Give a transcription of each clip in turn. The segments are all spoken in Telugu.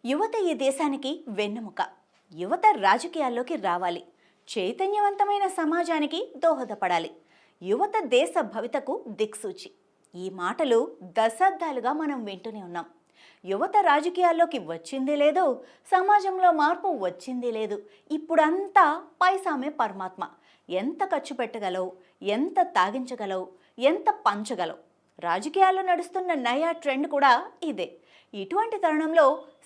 యువత ఈ దేశానికి వెన్నెముక. యువత రాజకీయాల్లోకి రావాలి. చైతన్యవంతమైన సమాజానికి దోహదపడాలి. యువత దేశ భవితకు దిక్సూచి. ఈ మాటలు దశాబ్దాలుగా మనం వింటూనే ఉన్నాం. యువత రాజకీయాల్లోకి వచ్చింది లేదు, సమాజంలో మార్పు వచ్చింది లేదు. ఇప్పుడంతా పైసామే పరమాత్మ. ఎంత ఖర్చు పెట్టగలవు, ఎంత తాగించగలవు, ఎంత పంచగలవు. రాజకీయాల్లో నడుస్తున్న నయా ట్రెండ్ కూడా ఇదే. ఇటువంటి తరుణంలో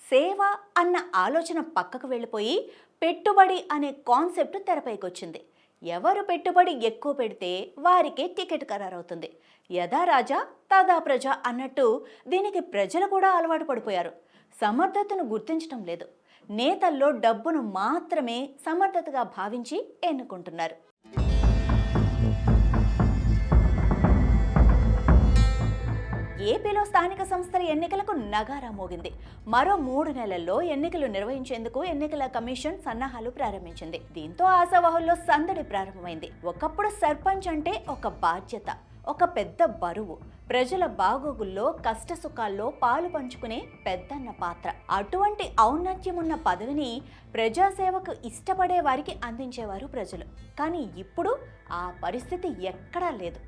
సేవ అన్న ఆలోచన పక్కకు వెళ్ళిపోయి పెట్టుబడి అనే కాన్సెప్ట్ తెరపైకొచ్చింది. ఎవరు పెట్టుబడి ఎక్కువ పెడితే వారికే టికెట్ ఖరారవుతుంది. యథా రాజా తదా ప్రజ అన్నట్టు దీనికి ప్రజలు కూడా అలవాటు పడిపోయారు. సమర్థతను గుర్తించడం లేదు. నేతల్లో డబ్బును మాత్రమే సమర్థతగా భావించి ఎన్నుకుంటున్నారు. ఏపీలో స్థానిక సంస్థల ఎన్నికలకు నగారా మోగింది. మరో 3 నెలల్లో ఎన్నికలు నిర్వహించేందుకు ఎన్నికల కమిషన్ సన్నాహాలు ప్రారంభించింది. దీంతో ఆశావహుల్లో సందడి ప్రారంభమైంది. ఒకప్పుడు సర్పంచ్ అంటే ఒక బాధ్యత, ఒక పెద్ద బరువు. ప్రజల బాగోగుల్లో కష్టసుఖాల్లో పాలు పంచుకునే పెద్దన్న పాత్ర. అటువంటి ఔన్నత్యమున్న పదవిని ప్రజాసేవకు ఇష్టపడే వారికి అందించేవారు ప్రజలు. కానీ ఇప్పుడు ఆ పరిస్థితి ఎక్కడా లేదు.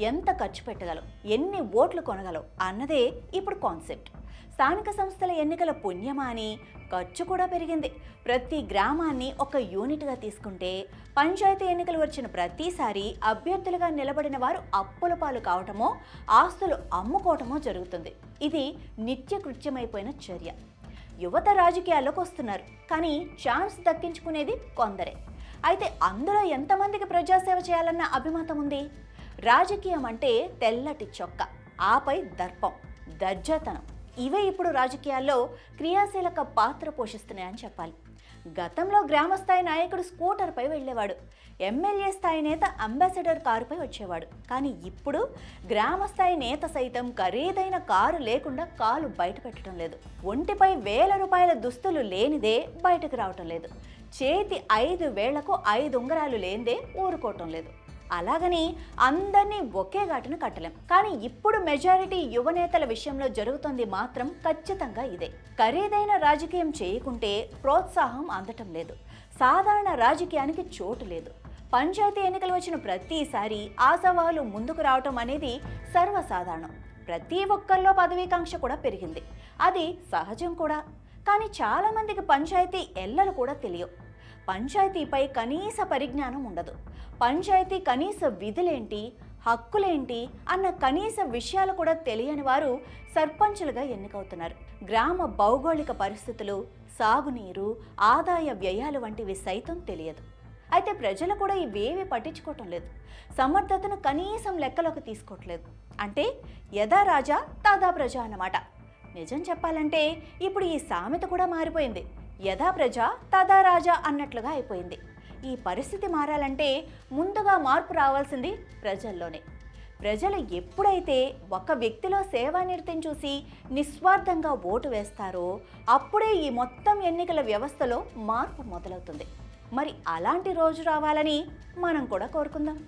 ఎంత ఖర్చు పెట్టగలవు, ఎన్ని ఓట్లు కొనగలవు అన్నదే ఇప్పుడు కాన్సెప్ట్. స్థానిక సంస్థల ఎన్నికల పుణ్యమా అని ఖర్చు కూడా పెరిగింది. ప్రతి గ్రామాన్ని ఒక యూనిట్గా తీసుకుంటే పంచాయతీ ఎన్నికలు వచ్చిన ప్రతిసారి అభ్యర్థులుగా నిలబడిన వారు అప్పుల పాలు కావటమో, ఆస్తులు అమ్ముకోవటమో జరుగుతుంది. ఇది నిత్యకృత్యమైపోయిన చర్య. యువత రాజకీయాల్లోకి వస్తున్నారు, కానీ ఛాన్స్ దక్కించుకునేది కొందరే. అయితే అందులో ఎంతమందికి ప్రజాసేవ చేయాలన్న అభిమతం ఉంది? రాజకీయం అంటే తెల్లటి చొక్కా, ఆపై దర్పం, దర్జాతనం. ఇవే ఇప్పుడు రాజకీయాల్లో క్రియాశీలక పాత్ర పోషిస్తున్నాయని చెప్పాలి. గతంలో గ్రామస్థాయి నాయకుడు స్కూటర్పై వెళ్ళేవాడు, ఎమ్మెల్యే స్థాయి నేత అంబాసిడర్ కారుపై వచ్చేవాడు. కానీ ఇప్పుడు గ్రామస్థాయి నేత సైతం ఖరీదైన కారు లేకుండా కాలు బయట పెట్టడం లేదు. ఒంటిపై వేల రూపాయల దుస్తులు లేనిదే బయటకు రావటం లేదు. చేతి 5 వేళ్లకు 5 ఉంగరాలు లేనిదే ఊరుకోవటం లేదు. అలాగని అందరినీ ఒకే ఘాటును కట్టలేం. కానీ ఇప్పుడు మెజారిటీ యువనేతల విషయంలో జరుగుతుంది మాత్రం ఖచ్చితంగా ఇదే. ఖరీదైన రాజకీయం చేయకుంటే ప్రోత్సాహం అందటం లేదు. సాధారణ రాజకీయానికి చోటు లేదు. పంచాయతీ ఎన్నికలు వచ్చిన ప్రతిసారి ఆశావాహులు ముందుకు రావటం అనేది సర్వసాధారణం. ప్రతి ఒక్కరిలో పదవీకాంక్ష కూడా పెరిగింది. అది సహజం కూడా. కానీ చాలామందికి పంచాయతీ ఎల్లలు కూడా తెలియవు. పంచాయతీపై కనీస పరిజ్ఞానం ఉండదు. పంచాయతీ కనీస విధులేంటి, హక్కులేంటి అన్న కనీస విషయాలు కూడా తెలియని వారు సర్పంచులుగా ఎన్నికవుతున్నారు. గ్రామ భౌగోళిక పరిస్థితులు, సాగునీరు, ఆదాయ వ్యయాలు వంటివి సైతం తెలియదు. అయితే ప్రజలు కూడా ఇవేవి పట్టించుకోవటం లేదు. సమర్థతను కనీసం లెక్కలోకి తీసుకోవట్లేదు. అంటే యథా రాజా తదా ప్రజ అన్నమాట. నిజం చెప్పాలంటే ఇప్పుడు ఈ సామెత కూడా మారిపోయింది. యథా ప్రజ తదా రాజా అన్నట్లుగా అయిపోయింది. ఈ పరిస్థితి మారాలంటే ముందుగా మార్పు రావాల్సింది ప్రజల్లోనే. ప్రజలు ఎప్పుడైతే ఒక వ్యక్తిలో సేవానిరతిని చూసి నిస్వార్థంగా ఓటు వేస్తారో అప్పుడే ఈ మొత్తం ఎన్నికల వ్యవస్థలో మార్పు మొదలవుతుంది. మరి అలాంటి రోజు రావాలని మనం కూడా కోరుకుందాం.